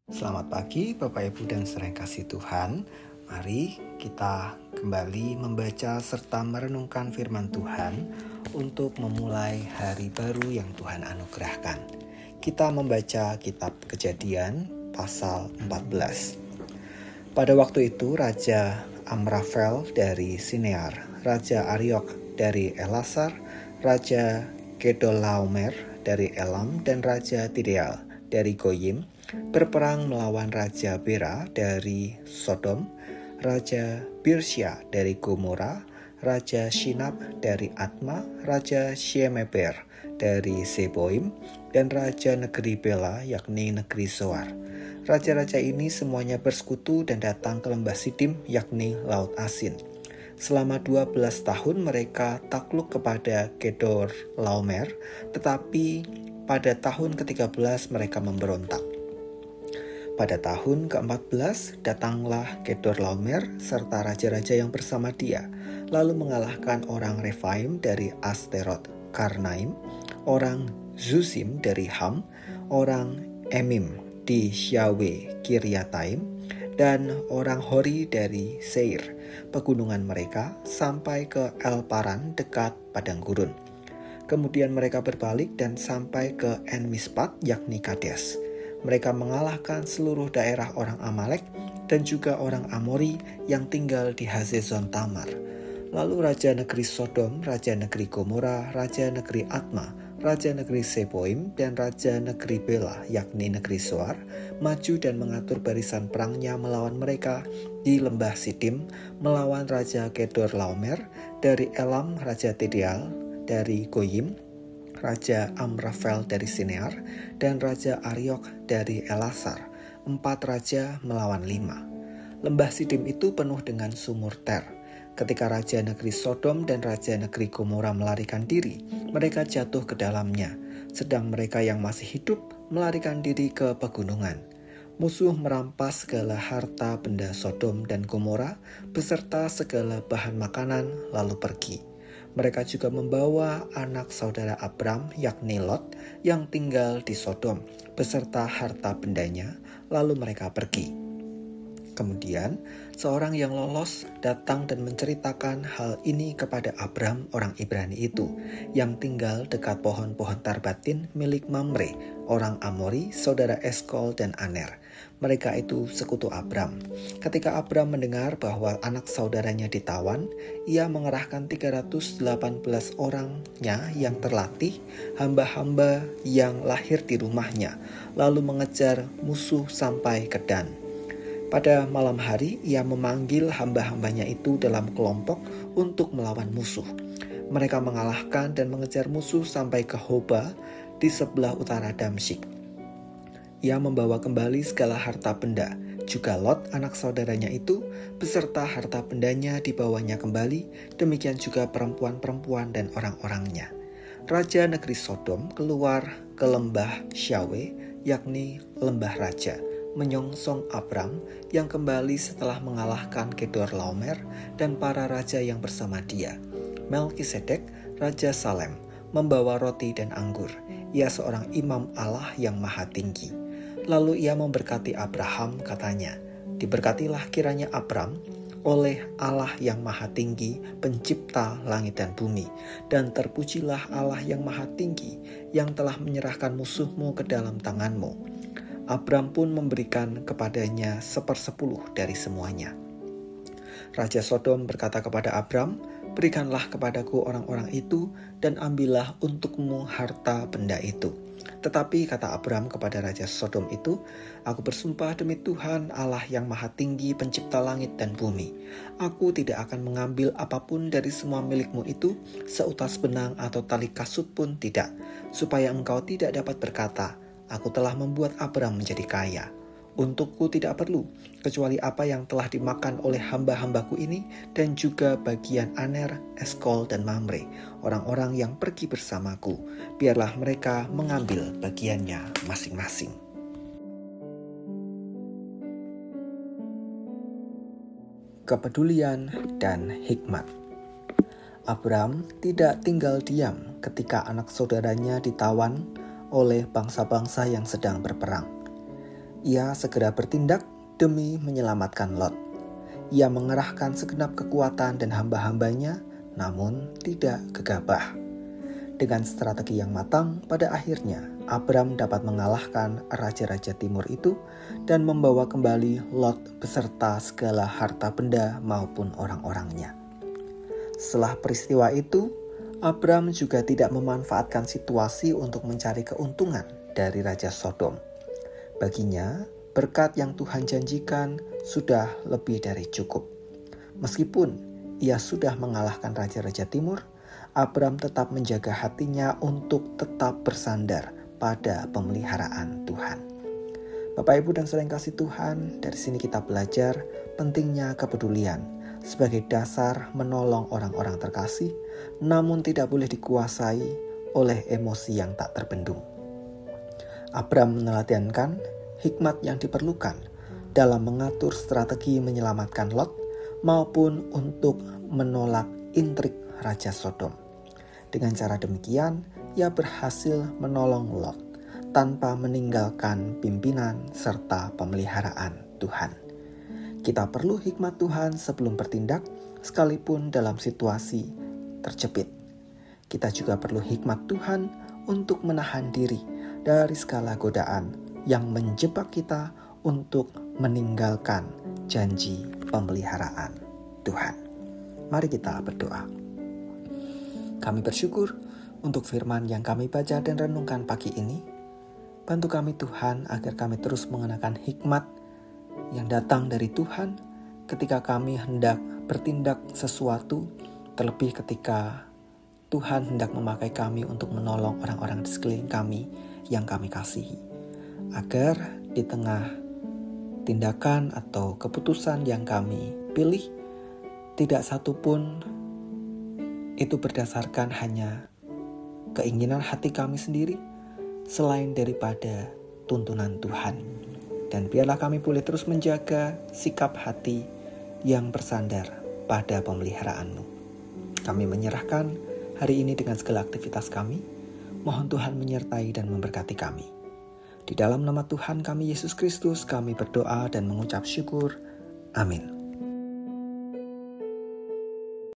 Selamat pagi Bapak Ibu dan saudara yang kasih Tuhan. Mari kita kembali membaca serta merenungkan firman Tuhan untuk memulai hari baru yang Tuhan anugerahkan. Kita membaca kitab Kejadian pasal 14. Pada waktu itu Raja Amrafel dari Sinear, Raja Ariok dari Elasar, Raja Kedorlaomer dari Elam, dan Raja Tideal dari Goyim berperang melawan Raja Bera dari Sodom, Raja Birsya dari Gomora, Raja Shinab dari Atma, Raja Shemeber dari Seboim, dan Raja negeri Bela yakni negeri Zoar. Raja-raja ini semuanya bersekutu dan datang ke lembah Sidim yakni Laut Asin. Selama 12 tahun mereka takluk kepada Kedorlaomer, tetapi pada tahun ke-13 mereka memberontak. Pada tahun ke-14 datanglah Kedorlaomer serta raja-raja yang bersama dia, lalu mengalahkan orang Refaim dari Asterot Karnaim, orang Zuzim dari Ham, orang Emim di Syawe Kiryataim, dan orang Hori dari Seir, pegunungan mereka, sampai ke El Paran dekat padang gurun. Kemudian mereka berbalik dan sampai ke En Mispat yakni Kades. Mereka mengalahkan seluruh daerah orang Amalek dan juga orang Amori yang tinggal di Hazezon Tamar. Lalu Raja negeri Sodom, Raja negeri Gomora, Raja negeri Atma, Raja negeri Seboim, dan Raja negeri Bela yakni negeri Zoar maju dan mengatur barisan perangnya melawan mereka di lembah Sidim, melawan Raja Kedorlaomer dari Elam, Raja Tideal dari Goyim, Raja Amrafel dari Sinear, dan Raja Ariok dari Elasar. 4 raja melawan 5. Lembah Sidim itu penuh dengan sumur Ter. Ketika Raja negeri Sodom dan Raja negeri Gomora melarikan diri, mereka jatuh ke dalamnya, sedang mereka yang masih hidup melarikan diri ke pegunungan. Musuh merampas segala harta benda Sodom dan Gomora beserta segala bahan makanan lalu pergi. Mereka juga membawa anak saudara Abram yakni Lot yang tinggal di Sodom beserta harta bendanya, lalu mereka pergi. Kemudian seorang yang lolos datang dan menceritakan hal ini kepada Abram orang Ibrani itu, yang tinggal dekat pohon-pohon tarbatin milik Mamre, orang Amori, saudara Eskol dan Aner. Mereka itu sekutu Abram. Ketika Abram mendengar bahwa anak saudaranya ditawan, ia mengerahkan 318 orangnya yang terlatih, hamba-hamba yang lahir di rumahnya, lalu mengejar musuh sampai ke Dan. Pada malam hari, ia memanggil hamba-hambanya itu dalam kelompok untuk melawan musuh. Mereka mengalahkan dan mengejar musuh sampai ke Hoba di sebelah utara Damsyik. Ia membawa kembali segala harta benda. Juga Lot, anak saudaranya itu, beserta harta bendanya dibawanya kembali, demikian juga perempuan-perempuan dan orang-orangnya. Raja negeri Sodom keluar ke lembah Syawe, yakni lembah raja, menyongsong Abram yang kembali setelah mengalahkan Kedorlaomer dan para raja yang bersama dia. Melkisedek, Raja Salem, membawa roti dan anggur. Ia seorang imam Allah yang maha tinggi. Lalu ia memberkati Abraham, katanya, "Diberkatilah kiranya Abram oleh Allah yang maha tinggi, pencipta langit dan bumi, dan terpujilah Allah yang maha tinggi, yang telah menyerahkan musuhmu ke dalam tanganmu." Abram pun memberikan kepadanya 1/10 dari semuanya. Raja Sodom berkata kepada Abram, "Berikanlah kepadaku orang-orang itu dan ambillah untukmu harta benda itu." Tetapi kata Abram kepada Raja Sodom itu, "Aku bersumpah demi Tuhan Allah yang maha tinggi, pencipta langit dan bumi, aku tidak akan mengambil apapun dari semua milikmu itu, seutas benang atau tali kasut pun tidak, supaya engkau tidak dapat berkata, 'Aku telah membuat Abram menjadi kaya.' Untukku tidak perlu, kecuali apa yang telah dimakan oleh hamba-hambaku ini, dan juga bagian Aner, Eskol, dan Mamre, orang-orang yang pergi bersamaku. Biarlah mereka mengambil bagiannya masing-masing." Kepedulian dan hikmat. Abram tidak tinggal diam ketika anak saudaranya ditawan oleh bangsa-bangsa yang sedang berperang. Ia segera bertindak demi menyelamatkan Lot. Ia mengerahkan segenap kekuatan dan hamba-hambanya, namun tidak gegabah. Dengan strategi yang matang, pada akhirnya Abram dapat mengalahkan raja-raja timur itu dan membawa kembali Lot beserta segala harta benda maupun orang-orangnya. Setelah peristiwa itu, Abram juga tidak memanfaatkan situasi untuk mencari keuntungan dari Raja Sodom. Baginya, berkat yang Tuhan janjikan sudah lebih dari cukup. Meskipun ia sudah mengalahkan raja-raja timur, Abram tetap menjaga hatinya untuk tetap bersandar pada pemeliharaan Tuhan. Bapak, Ibu, dan saudara yang kasih Tuhan, dari sini kita belajar pentingnya kepedulian sebagai dasar menolong orang-orang terkasih, namun tidak boleh dikuasai oleh emosi yang tak terbendung. Abram meneladankan hikmat yang diperlukan dalam mengatur strategi menyelamatkan Lot maupun untuk menolak intrik Raja Sodom. Dengan cara demikian, ia berhasil menolong Lot tanpa meninggalkan pimpinan serta pemeliharaan Tuhan. Kita perlu hikmat Tuhan sebelum bertindak, sekalipun dalam situasi terjepit. Kita juga perlu hikmat Tuhan untuk menahan diri dari segala godaan yang menjebak kita untuk meninggalkan janji pemeliharaan Tuhan. Mari kita berdoa. Kami bersyukur untuk firman yang kami baca dan renungkan pagi ini. Bantu kami Tuhan agar kami terus mengenakan hikmat yang datang dari Tuhan ketika kami hendak bertindak sesuatu, terlebih ketika Tuhan hendak memakai kami untuk menolong orang-orang di sekeliling kami yang kami kasihi. Agar di tengah tindakan atau keputusan yang kami pilih, tidak satupun itu berdasarkan hanya keinginan hati kami sendiri, selain daripada tuntunan Tuhan. Dan biarlah kami boleh terus menjaga sikap hati yang bersandar pada pemeliharaan-Mu. Kami menyerahkan hari ini dengan segala aktivitas kami. Mohon Tuhan menyertai dan memberkati kami. Di dalam nama Tuhan kami Yesus Kristus, kami berdoa dan mengucap syukur. Amin.